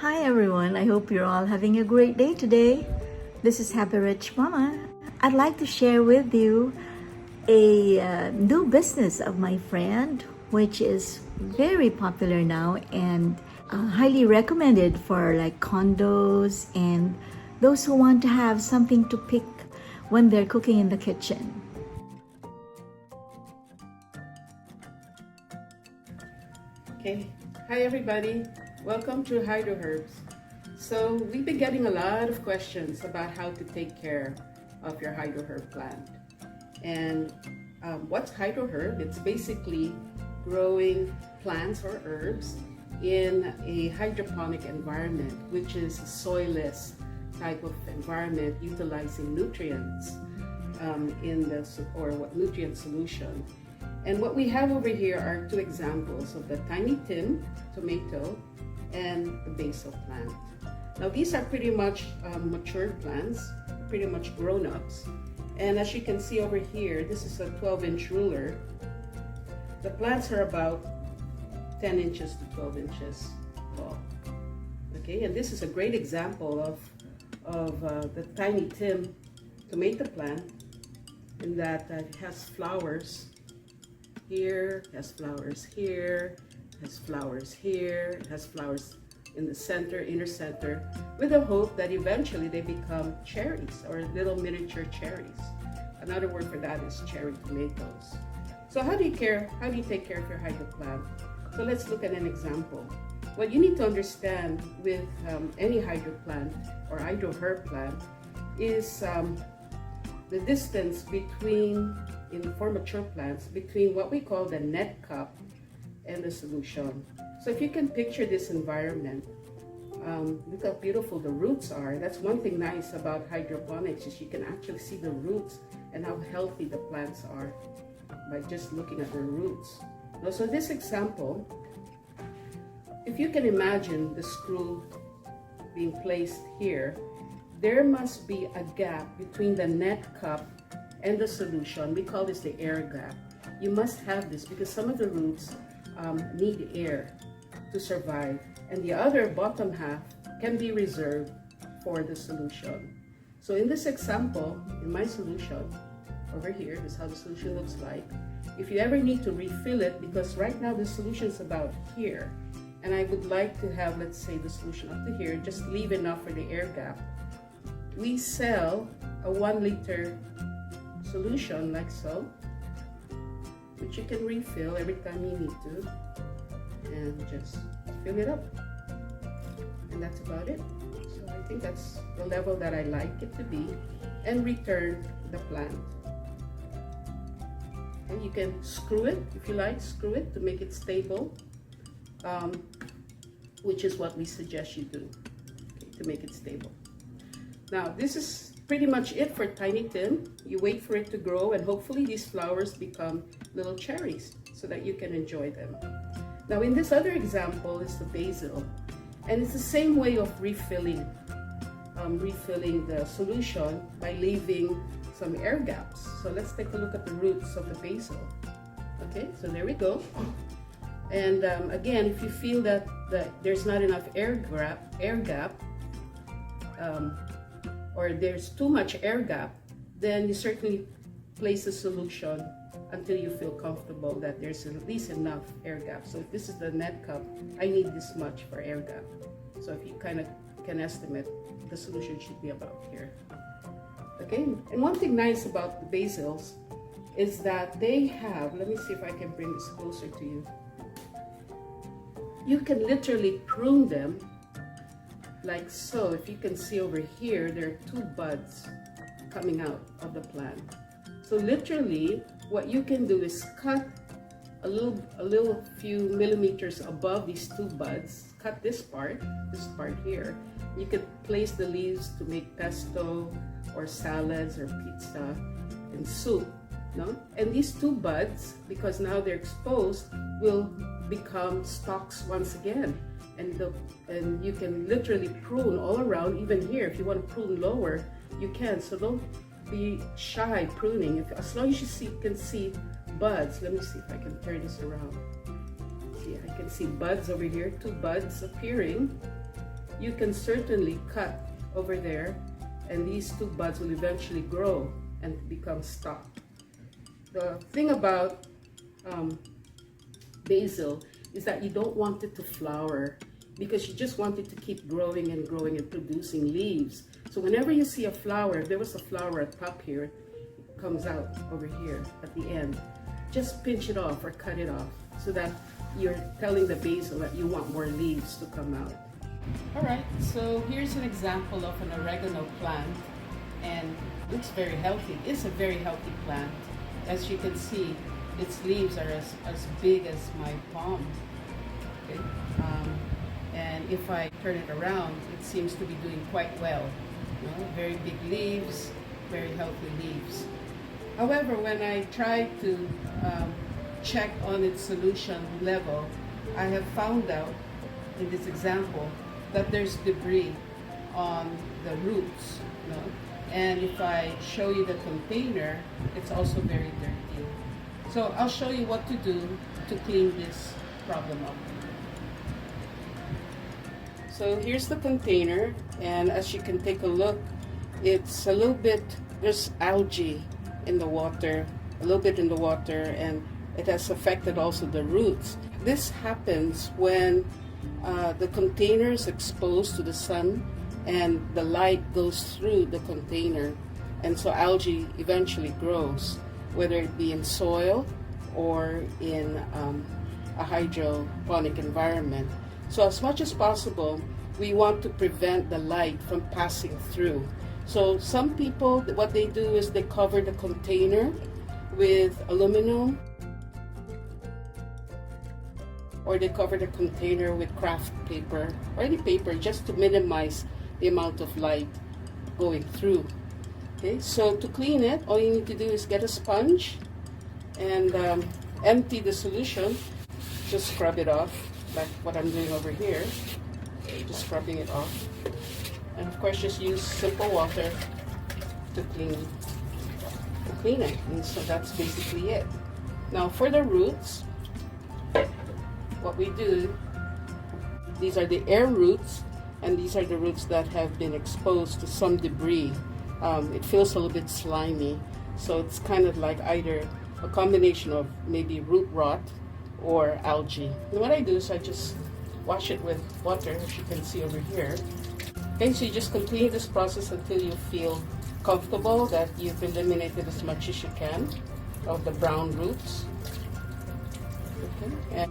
Hi everyone, I hope you're all having a great day today. This is Happy Rich Mama. I'd like to share with you a new business of my friend, which is very popular now and highly recommended for like condos and those who want to have something to pick when they're cooking in the kitchen. Okay, hi everybody. Welcome to Hydroherbs. So we've been getting a lot of questions about how to take care of your hydroherb plant. And what's hydroherb? It's basically growing plants or herbs in a hydroponic environment, which is a soilless type of environment utilizing nutrients nutrient solution. And what we have over here are two examples of the tiny tin tomato and the basil plant. Now these are pretty much mature plants, pretty much grown-ups. And as you can see over here, this is a 12-inch ruler. The plants are about 10 inches to 12 inches tall. Okay, and this is a great example of the tiny tin tomato plant in that it has flowers here, has flowers here, has flowers here, it has flowers in the center, inner center, with the hope that eventually they become cherries or little miniature cherries. Another word for that is cherry tomatoes. So how do you take care of your hydro plant? So let's look at an example. What you need to understand with any hydro plant or hydroherb plant is the distance for mature plants between what we call the net cup and the solution. So if you can picture this environment, look how beautiful the roots are. That's one thing nice about hydroponics is you can actually see the roots and how healthy the plants are by just looking at their roots. Now, so this example, if you can imagine the screw being placed here, there must be a gap between the net cup and the solution. We call this the air gap. You must have this because some of the roots need air to survive, and the other bottom half can be reserved for the solution. So in this example, in my solution, over here, this is how the solution looks like. If you ever need to refill it, because right now the solution is about here, and I would like to have, let's say, the solution up to here, just leave enough for the air gap. We sell a 1 liter solution like so, which you can refill every time you need to, and just fill it up. And that's about it. So I think that's the level that I like it to be, and return the plant. And you can screw it, if you like, screw it to make it stable, which is what we suggest you do, okay, to make it stable. Now, this is pretty much it for tiny tin. You wait for it to grow, and hopefully these flowers become little cherries so that you can enjoy them. Now, in this other example is the basil, and it's the same way of refilling the solution by leaving some air gaps. So let's take a look at the roots of the basil. Okay, so there we go. And again, if you feel that there's not enough air gap, or there's too much air gap, then you certainly place the solution until you feel comfortable that there's at least enough air gap. So if this is the net cup, I need this much for air gap. So if you kind of can estimate, the solution should be about here. Okay, and one thing nice about the basils is that they have, let me see if I can bring this closer to you. You can literally prune them like so. If you can see over here, there are 2 buds coming out of the plant. So literally, what you can do is cut a little few millimeters above these 2 buds. Cut this part here. You could place the leaves to make pesto or salads or pizza and soup. No? And these 2 buds, because now they're exposed, will become stalks once again. And you can literally prune all around, even here. If you want to prune lower, you can. So don't be shy pruning. As long as you can see buds. Let me see if I can turn this around. See, I can see buds over here, 2 buds appearing. you can certainly cut over there, and these two buds will eventually grow and become stalk. The thing about basil is that you don't want it to flower, because you just want it to keep growing and growing and producing leaves. So whenever you see a flower, if there was a flower at top here, it comes out over here at the end. Just pinch it off or cut it off so that you're telling the basil that you want more leaves to come out. Alright, so here's an example of an oregano plant, and it's very healthy. It's a very healthy plant. As you can see, its leaves are as big as my palm. Okay? And if I turn it around, it seems to be doing quite well. You know, very big leaves, very healthy leaves. However, when I try to check on its solution level, I have found out in this example that there's debris on the roots. You know? And if I show you the container, it's also very dirty. So I'll show you what to do to clean this problem up. So here's the container, and as you can take a look, it's a little bit, there's algae in the water, a little bit in the water, and it has affected also the roots. This happens when the container is exposed to the sun and the light goes through the container, and so algae eventually grows, whether it be in soil or in a hydroponic environment. So as much as possible, we want to prevent the light from passing through. So some people, what they do is they cover the container with aluminum, or they cover the container with craft paper or any paper, just to minimize the amount of light going through. Okay, so to clean it, all you need to do is get a sponge and empty the solution. Just scrub it off, like what I'm doing over here. Just scrubbing it off. And of course, just use simple water to clean it. And so that's basically it. Now for the roots, what we do, these are the air roots, and these are the roots that have been exposed to some debris. It feels a little bit slimy, so it's kind of like either a combination of maybe root rot or algae. And what I do is I just wash it with water, as you can see over here. Okay, so you just continue this process until you feel comfortable that you've eliminated as much as you can of the brown roots. Okay,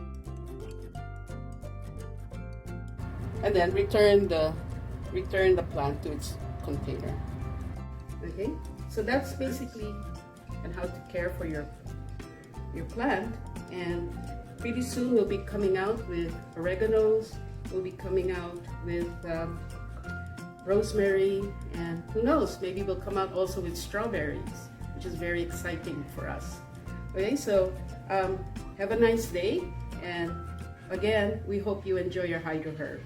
and then return the plant to its container. Okay, so that's basically and how to care for your plant. And pretty soon we'll be coming out with oreganos, we'll be coming out with rosemary, and who knows, maybe we'll come out also with strawberries, which is very exciting for us. Okay, so have a nice day, and again, we hope you enjoy your Hydroherb.